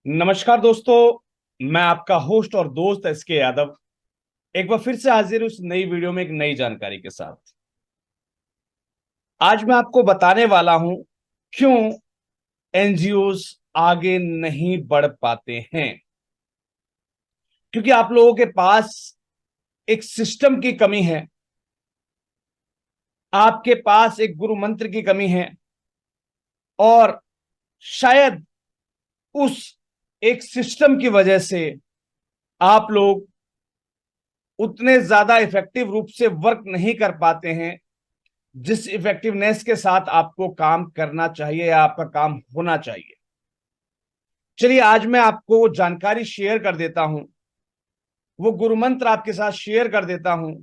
नमस्कार दोस्तों, मैं आपका होस्ट और दोस्त एसके यादव एक बार फिर से हाजिर हूं इस नई वीडियो में एक नई जानकारी के साथ। आज मैं आपको बताने वाला हूं क्यों एनजीओज आगे नहीं बढ़ पाते हैं। क्योंकि आप लोगों के पास एक सिस्टम की कमी है, आपके पास एक गुरु मंत्र की कमी है और शायद उस एक सिस्टम की वजह से आप लोग उतने ज्यादा इफेक्टिव रूप से वर्क नहीं कर पाते हैं जिस इफेक्टिवनेस के साथ आपको काम करना चाहिए या आपका काम होना चाहिए। चलिए आज मैं आपको जानकारी शेयर कर देता हूं, वो गुरु मंत्र आपके साथ शेयर कर देता हूं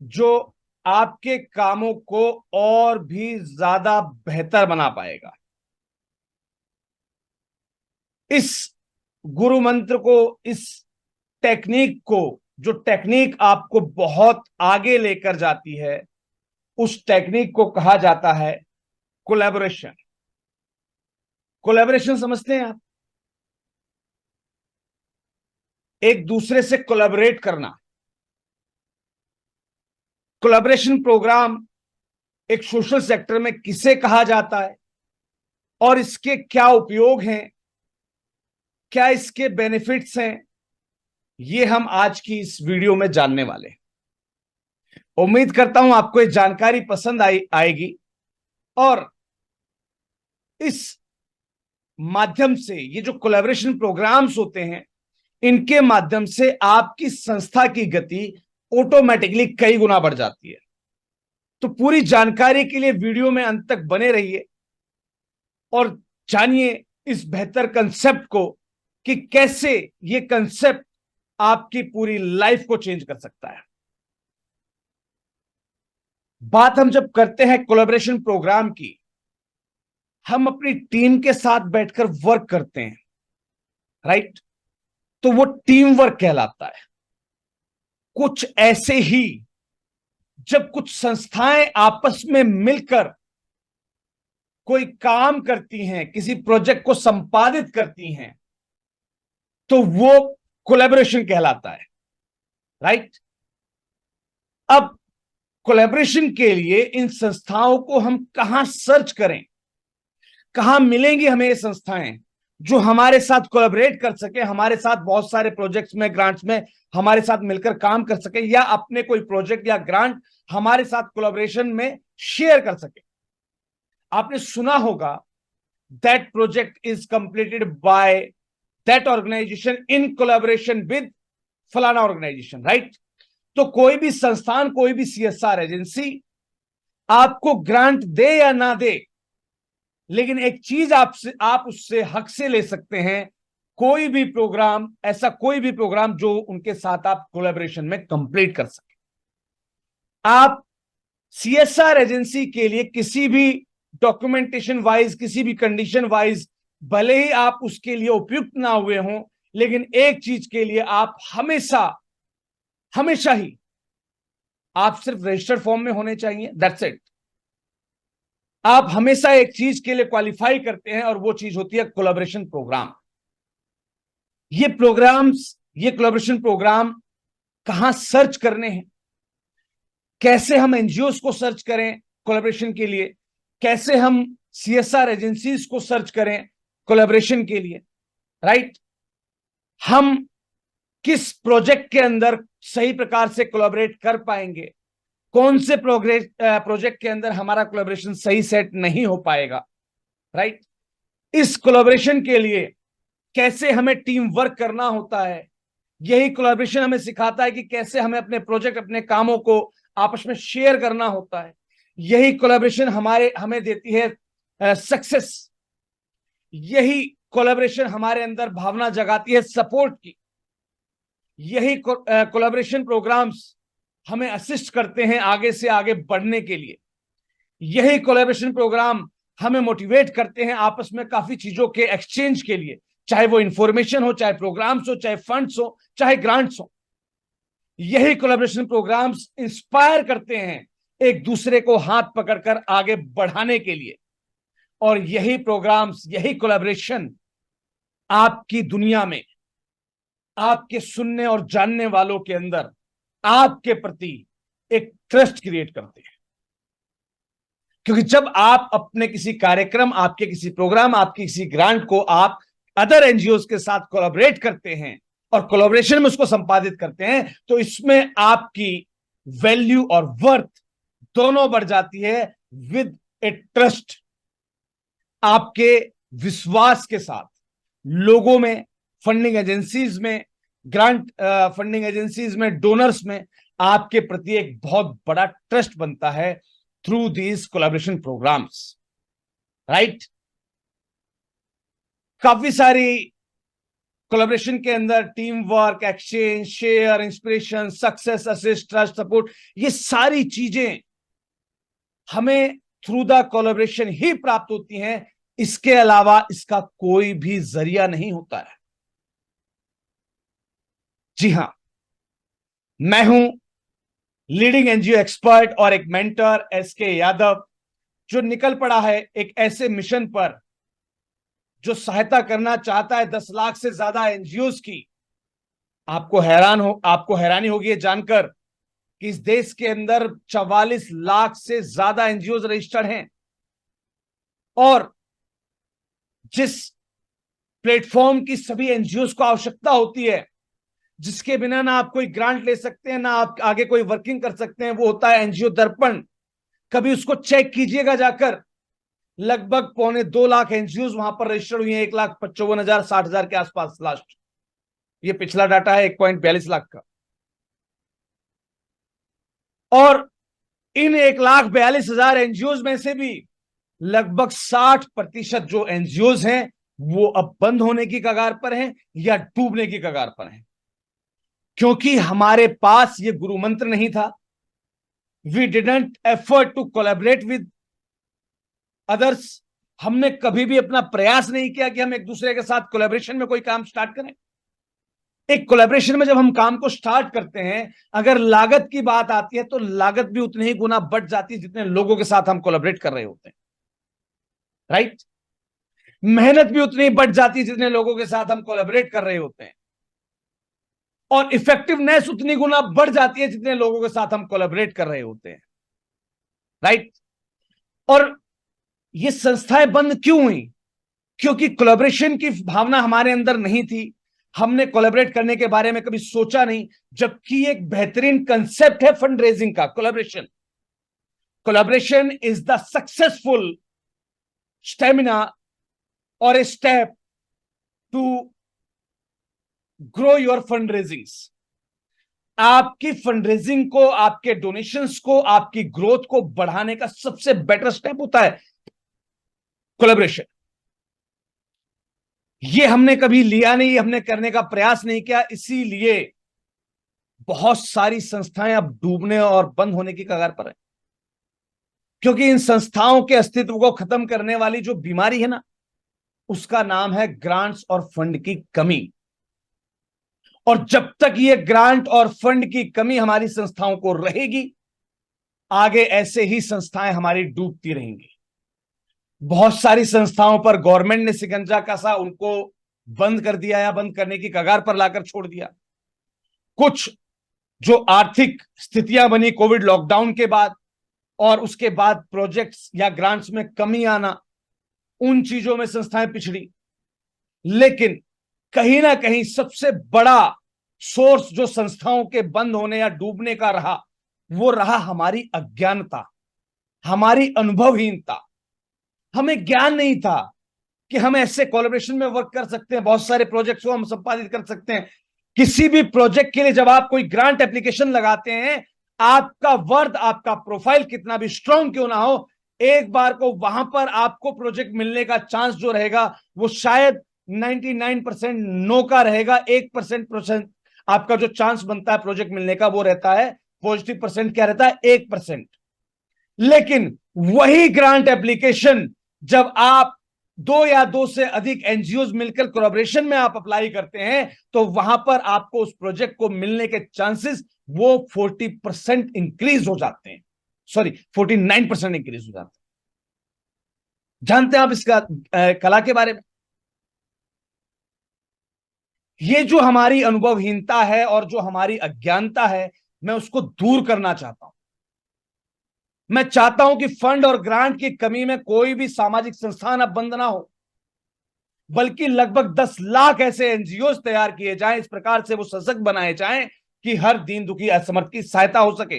जो आपके कामों को और भी ज्यादा बेहतर बना पाएगा। इस गुरु मंत्र को, इस टेक्निक को, जो टेक्निक आपको बहुत आगे लेकर जाती है, उस टेक्निक को कहा जाता है कोलैबोरेशन। कोलैबोरेशन समझते हैं आप? एक दूसरे से कोलैबोरेट करना। कोलैबोरेशन प्रोग्राम एक सोशल सेक्टर में किसे कहा जाता है और इसके क्या उपयोग हैं, क्या इसके बेनिफिट्स हैं, ये हम आज की इस वीडियो में जानने वाले हैं। उम्मीद करता हूं आपको ये जानकारी पसंद आएगी और इस माध्यम से, ये जो कोलैबोरेशन प्रोग्राम्स होते हैं, इनके माध्यम से आपकी संस्था की गति ऑटोमेटिकली कई गुना बढ़ जाती है। तो पूरी जानकारी के लिए वीडियो में अंत तक बने रहिए और जानिए इस बेहतर कंसेप्ट को कि कैसे ये कंसेप्ट आपकी पूरी लाइफ को चेंज कर सकता है। बात हम जब करते हैं कोलैबोरेशन प्रोग्राम की, हम अपनी टीम के साथ बैठकर वर्क करते हैं, राइट? तो वो टीम वर्क कहलाता है। कुछ ऐसे ही जब कुछ संस्थाएं आपस में मिलकर कोई काम करती हैं, किसी प्रोजेक्ट को संपादित करती हैं, तो वो कोलैबोरेशन कहलाता है, राइट? अब कोलैबोरेशन के लिए इन संस्थाओं को हम कहां सर्च करें, कहां मिलेंगी हमें ये संस्थाएं जो हमारे साथ कोलैबोरेट कर सके, हमारे साथ बहुत सारे प्रोजेक्ट्स में, ग्रांट्स में हमारे साथ मिलकर काम कर सके, या अपने कोई प्रोजेक्ट या ग्रांट हमारे साथ कोलैबोरेशन में शेयर कर सके। आपने सुना होगा that project is completed by that organization in collaboration with फलाना ऑर्गेनाइजेशन, राइट? तो कोई भी संस्थान, कोई भी सीएसआर एजेंसी आपको ग्रांट दे या ना दे, लेकिन एक चीज आप उससे हक से ले सकते हैं, कोई भी प्रोग्राम, ऐसा कोई भी प्रोग्राम जो उनके साथ आप कोलैबोरेशन में कंप्लीट कर सके। आप सीएसआर एजेंसी के लिए किसी भी डॉक्यूमेंटेशन वाइज, किसी भी कंडीशन वाइज, भले ही आप उसके लिए उपयुक्त ना हुए हों, लेकिन एक चीज के लिए आप हमेशा हमेशा ही आप सिर्फ रजिस्टर्ड फॉर्म में होने चाहिए, दैट्स इट। आप हमेशा एक चीज के लिए क्वालिफाई करते हैं और वो चीज होती है कोलैबोरेशन प्रोग्राम। ये प्रोग्राम्स, ये कोलैबोरेशन प्रोग्राम कहां सर्च करने हैं, कैसे हम एनजीओस को सर्च करें कोलैबोरेशन के लिए, कैसे हम सीएसआर एजेंसीज को सर्च करें कोलैबोरेशन के लिए, राइट? हम किस प्रोजेक्ट के अंदर सही प्रकार से कोलैबोरेट कर पाएंगे, कौन से प्रोजेक्ट के अंदर हमारा कोलैबोरेशन सही सेट नहीं हो पाएगा, राइट? इस कोलैबोरेशन के लिए कैसे हमें टीम वर्क करना होता है, यही कोलैबोरेशन हमें सिखाता है कि कैसे हमें अपने प्रोजेक्ट, अपने कामों को आपस में शेयर करना होता है। यही कोलैबोरेशन हमें देती है सक्सेस। यही कोलैबोरेशन हमारे अंदर भावना जगाती है सपोर्ट की। यही कोलैबोरेशन प्रोग्राम्स हमें असिस्ट करते हैं आगे से आगे बढ़ने के लिए। यही कोलैबोरेशन प्रोग्राम हमें मोटिवेट करते हैं आपस में काफी चीजों के एक्सचेंज के लिए, चाहे वो इंफॉर्मेशन हो, चाहे प्रोग्राम्स हो, चाहे फंड्स हो, चाहे ग्रांट्स हो। यही कोलैबोरेशन प्रोग्राम्स इंस्पायर करते हैं एक दूसरे को हाथ पकड़कर आगे बढ़ाने के लिए। और यही प्रोग्राम्स, यही कोलैबोरेशन आपकी दुनिया में आपके सुनने और जानने वालों के अंदर आपके प्रति एक ट्रस्ट क्रिएट करते हैं। क्योंकि जब आप अपने किसी कार्यक्रम, आपके किसी प्रोग्राम, आपकी किसी ग्रांट को आप अदर एनजीओ के साथ कोलैबोरेट करते हैं और कोलैबोरेशन में उसको संपादित करते हैं, तो इसमें आपकी वैल्यू और वर्थ दोनों बढ़ जाती है विद ए ट्रस्ट। आपके विश्वास के साथ लोगों में, फंडिंग एजेंसीज में, ग्रांट फंडिंग एजेंसीज में, डोनर्स में आपके प्रति एक बहुत बड़ा ट्रस्ट बनता है through these collaboration programs, right. काफी सारी कोलैबोरेशन के अंदर team work, exchange, share, inspiration, success, assist, trust, support, ये सारी चीजें हमें थ्रू द कोलैबोरेशन ही प्राप्त होती हैं। इसके अलावा इसका कोई भी जरिया नहीं होता है। जी हां, मैं हूं लीडिंग एनजीओ एक्सपर्ट और एक मेंटर एसके यादव, जो निकल पड़ा है एक ऐसे मिशन पर जो सहायता करना चाहता है 10 लाख से ज्यादा एनजीओ की। आपको हैरानी होगी ये जानकर कि इस देश के अंदर 44 लाख से ज्यादा एनजीओ रजिस्टर्ड हैं, और जिस प्लेटफॉर्म की सभी एनजीओ को आवश्यकता होती है, जिसके बिना ना आप कोई ग्रांट ले सकते हैं, ना आप आगे कोई वर्किंग कर सकते हैं, वो होता है एनजीओ दर्पण। कभी उसको चेक कीजिएगा जाकर, लगभग 1.25 लाख एनजीओ वहां पर रजिस्टर्ड हुई हैं, 1,55,000 60,000 के आसपास लास्ट। ये पिछला डाटा है 1.42 लाख का। और इन 1,42,000 एनजीओ में से भी लगभग 60% जो एनजीओ हैं वो अब बंद होने की कगार पर हैं या डूबने की कगार पर हैं, क्योंकि हमारे पास ये गुरु मंत्र नहीं था। We didn't effort to collaborate with others. हमने कभी भी अपना प्रयास नहीं किया कि हम एक दूसरे के साथ कोलैबोरेशन में कोई काम स्टार्ट करें। एक कोलैबोरेशन में जब हम काम को स्टार्ट करते हैं, अगर लागत की बात आती है तो लागत भी उतनी ही गुना बढ़ जाती है जितने लोगों के साथ हम कोलैबोरेट कर रहे होते हैं, राइट। मेहनत भी उतनी ही बढ़ जाती है जितने लोगों के साथ हम कोलैबोरेट कर रहे होते हैं, और इफेक्टिवनेस उतनी गुना बढ़ जाती है जितने लोगों के साथ हम कोलैबोरेट कर रहे होते हैं, राइट। और ये संस्थाएं बंद क्यों हुई? क्योंकि कोलैबोरेशन की भावना हमारे अंदर नहीं थी। हमने कोलैबोरेट करने के बारे में कभी सोचा नहीं, जबकि एक बेहतरीन कंसेप्ट है फंड रेजिंग का, collaboration. Collaboration is the successful stamina और a step to grow your fund raising. आपकी फंड रेजिंग को, आपके डोनेशंस को, आपकी ग्रोथ को बढ़ाने का सबसे बेटर स्टेप होता है कोलैबोरेशन। ये हमने कभी लिया नहीं, हमने करने का प्रयास नहीं किया, इसीलिए बहुत सारी संस्थाएं अब डूबने और बंद होने की कगार पर है। क्योंकि इन संस्थाओं के अस्तित्व को खत्म करने वाली जो बीमारी है ना, उसका नाम है ग्रांट्स और फंड की कमी। और जब तक ये ग्रांट और फंड की कमी हमारी संस्थाओं को रहेगी, आगे ऐसे ही संस्थाएं हमारी डूबती रहेंगी। बहुत सारी संस्थाओं पर गवर्नमेंट ने शिकंजा कसा, उनको बंद कर दिया या बंद करने की कगार पर लाकर छोड़ दिया। कुछ जो आर्थिक स्थितियां बनी कोविड लॉकडाउन के बाद, और उसके बाद प्रोजेक्ट्स या ग्रांट्स में कमी आना, उन चीजों में संस्थाएं पिछड़ी। लेकिन कहीं ना कहीं सबसे बड़ा सोर्स जो संस्थाओं के बंद होने या डूबने का रहा, वो रहा हमारी अज्ञानता, हमारी अनुभवहीनता। हमें ज्ञान नहीं था कि हम ऐसे कोलैबोरेशन में वर्क कर सकते हैं, बहुत सारे प्रोजेक्ट्स को हम संपादित कर सकते हैं। किसी भी प्रोजेक्ट के लिए जब आप कोई ग्रांट एप्लीकेशन लगाते हैं, आपका वर्थ, आपका प्रोफाइल कितना भी स्ट्रांग क्यों ना हो, एक बार को वहां पर आपको प्रोजेक्ट मिलने का चांस जो रहेगा वो शायद 99% नो का रहेगा। 1% आपका जो चांस बनता है प्रोजेक्ट मिलने का, वो रहता है पॉजिटिव परसेंट। क्या रहता है? 1%। लेकिन वही ग्रांट एप्लीकेशन जब आप 2 से अधिक एनजीओ मिलकर कोलैबोरेशन में आप अप्लाई करते हैं, तो वहां पर आपको उस प्रोजेक्ट को मिलने के चांसेस वो 40% इंक्रीज हो जाते हैं। सॉरी, 49% इंक्रीज हो जाते हैं। जानते हैं आप इसका कला के बारे में? ये जो हमारी अनुभवहीनता है और जो हमारी अज्ञानता है, मैं उसको दूर करना चाहता हूं। मैं चाहता हूं कि फंड और ग्रांट की कमी में कोई भी सामाजिक संस्थान अब बंद ना हो, बल्कि लगभग 10 लाख ऐसे एनजीओ तैयार किए जाएं, इस प्रकार से वो सशक्त बनाए जाएं कि हर दीन दुखी असमर्थ की सहायता हो सके।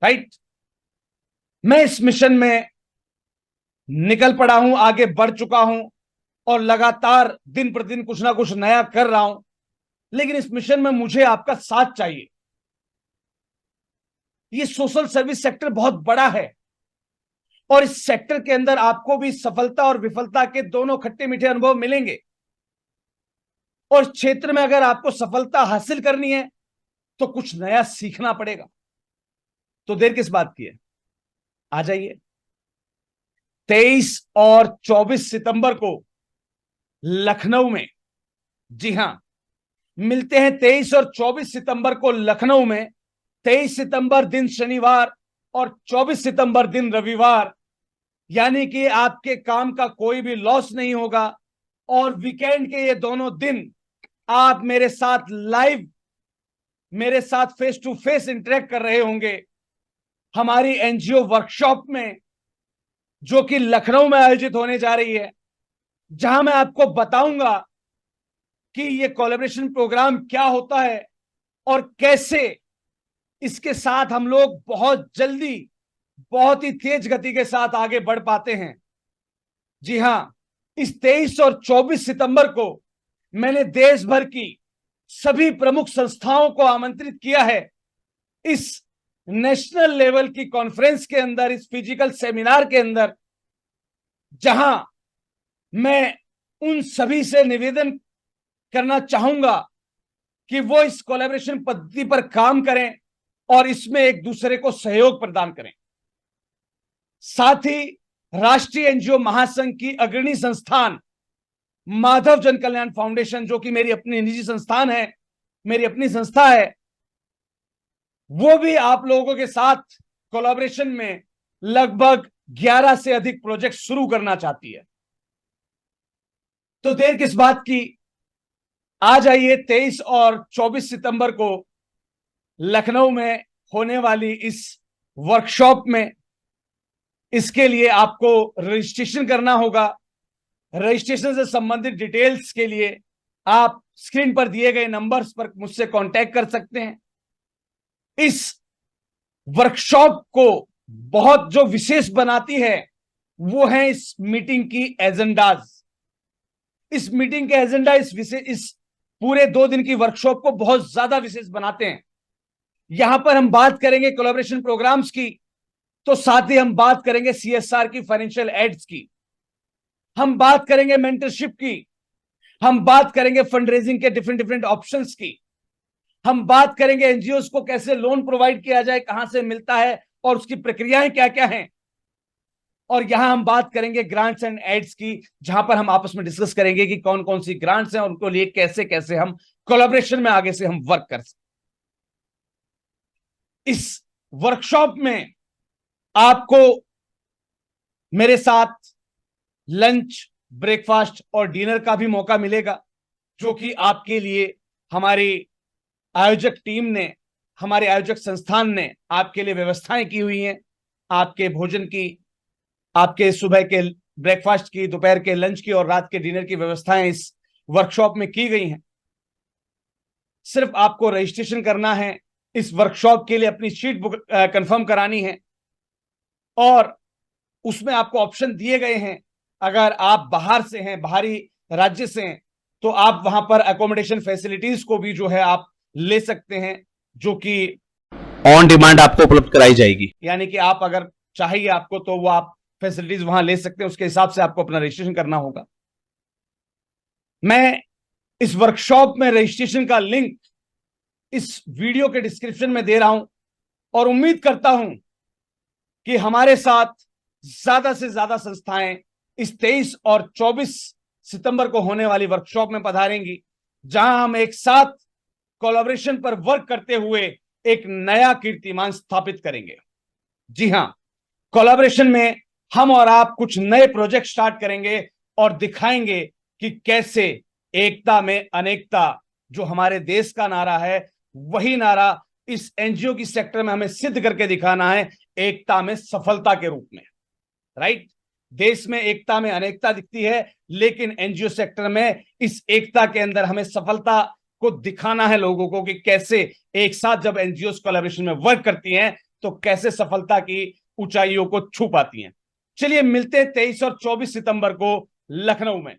राइट। मैं इस मिशन में निकल पड़ा हूं, आगे बढ़ चुका हूं और लगातार दिन प्रतिदिन कुछ ना कुछ नया कर रहा हूं, लेकिन इस मिशन में मुझे आपका साथ चाहिए। ये सोशल सर्विस सेक्टर बहुत बड़ा है और इस सेक्टर के अंदर आपको भी सफलता और विफलता के दोनों खट्टे मीठे अनुभव मिलेंगे। और इस क्षेत्र में अगर आपको सफलता हासिल करनी है तो कुछ नया सीखना पड़ेगा। तो देर किस बात की है, आ जाइए। 23 और 24 सितंबर को लखनऊ में, जी हां, मिलते हैं 23 और 24 सितंबर को लखनऊ में। 23 सितंबर दिन शनिवार और 24 सितंबर दिन रविवार, यानी कि आपके काम का कोई भी लॉस नहीं होगा। और वीकेंड के ये दोनों दिन आप मेरे साथ लाइव, मेरे साथ फेस टू फेस इंटरेक्ट कर रहे होंगे हमारी एनजीओ वर्कशॉप में, जो कि लखनऊ में आयोजित होने जा रही है, जहां मैं आपको बताऊंगा कि ये कोलैबोरेशन प्रोग्राम क्या होता है और कैसे इसके साथ हम लोग बहुत जल्दी, बहुत ही तेज गति के साथ आगे बढ़ पाते हैं। जी हां, इस 23 और 24 सितंबर को मैंने देश भर की सभी प्रमुख संस्थाओं को आमंत्रित किया है इस नेशनल लेवल की कॉन्फ्रेंस के अंदर, इस फिजिकल सेमिनार के अंदर, जहां मैं उन सभी से निवेदन करना चाहूंगा कि वो इस कोलैबोरेशन पद्धति पर काम करें और इसमें एक दूसरे को सहयोग प्रदान करें। साथ ही राष्ट्रीय एनजीओ महासंघ की अग्रणी संस्थान माधव जन कल्याण फाउंडेशन, जो कि मेरी अपनी निजी संस्थान है, मेरी अपनी संस्था है, वो भी आप लोगों के साथ कोलैबोरेशन में लगभग 11 से अधिक प्रोजेक्ट शुरू करना चाहती है। तो देर किस बात की, आ जाइए 23 और 24 सितंबर को लखनऊ में होने वाली इस वर्कशॉप में। इसके लिए आपको रजिस्ट्रेशन करना होगा। रजिस्ट्रेशन से संबंधित डिटेल्स के लिए आप स्क्रीन पर दिए गए नंबर्स पर मुझसे कांटेक्ट कर सकते हैं। इस वर्कशॉप को बहुत जो विशेष बनाती है वो है इस मीटिंग की एजेंडाज। इस मीटिंग के एजेंडा इस पूरे 2 दिन की वर्कशॉप को बहुत ज्यादा विशेष बनाते हैं। यहां पर हम बात करेंगे कोलैबोरेशन प्रोग्राम्स की, तो साथ ही हम बात करेंगे सीएसआर की, फाइनेंशियल एड्स की, हम बात करेंगे मेंटरशिप की, हम बात करेंगे फंड रेजिंग के डिफरेंट डिफरेंट ऑप्शंस की, हम बात करेंगे एनजीओ को कैसे लोन प्रोवाइड किया जाए, कहां से मिलता है और उसकी प्रक्रियाएं क्या क्या हैं। और यहां हम बात करेंगे ग्रांट्स एंड एड्स की, जहां पर हम आपस में डिस्कस करेंगे कि कौन कौन सी ग्रांट्स हैं और उनको लिए कैसे कैसे हम कोलैबोरेशन में आगे से हम वर्क कर सकते। इस वर्कशॉप में आपको मेरे साथ लंच, ब्रेकफास्ट और डिनर का भी मौका मिलेगा, जो कि आपके लिए हमारी आयोजक टीम ने, हमारे आयोजक संस्थान ने आपके लिए व्यवस्थाएं की हुई हैं। आपके भोजन की, आपके सुबह के ब्रेकफास्ट की, दोपहर के लंच की और रात के डिनर की व्यवस्थाएं इस वर्कशॉप में की गई हैं। सिर्फ आपको रजिस्ट्रेशन करना है, इस वर्कशॉप के लिए अपनी सीट बुक कंफर्म करानी है और उसमें आपको ऑप्शन दिए गए हैं। अगर आप बाहर से हैं, बाहरी राज्य से हैं, तो आप वहां पर अकोमोडेशन फैसिलिटीज को भी जो है आप ले सकते हैं, जो कि ऑन डिमांड आपको उपलब्ध कराई जाएगी। यानी कि आप अगर चाहिए आपको तो वो आप फैसिलिटीज वहां ले सकते हैं, उसके हिसाब से आपको अपना रजिस्ट्रेशन करना होगा। मैं इस वर्कशॉप में रजिस्ट्रेशन का लिंक इस वीडियो के डिस्क्रिप्शन में दे रहा हूं और उम्मीद करता हूं कि हमारे साथ ज्यादा से ज्यादा संस्थाएं इस 23 और 24 सितंबर को होने वाली वर्कशॉप में पधारेंगी, जहां हम एक साथ कोलैबोरेशन पर वर्क करते हुए एक नया कीर्तिमान स्थापित करेंगे। जी हां, कोलैबोरेशन में हम और आप कुछ नए प्रोजेक्ट स्टार्ट करेंगे और दिखाएंगे कि कैसे एकता में अनेकता जो हमारे देश का नारा है, वही नारा इस एनजीओ की सेक्टर में हमें सिद्ध करके दिखाना है, एकता में सफलता के रूप में। राइट? देश में एकता में अनेकता दिखती है, लेकिन एनजीओ सेक्टर में इस एकता के अंदर हमें सफलता को दिखाना है लोगों को कि कैसे एक साथ जब एनजीओ कोलैबोरेशन में वर्क करती हैं तो कैसे सफलता की ऊंचाइयों को छू पाती हैं। चलिए मिलते हैं 23 और 24 सितंबर को लखनऊ में।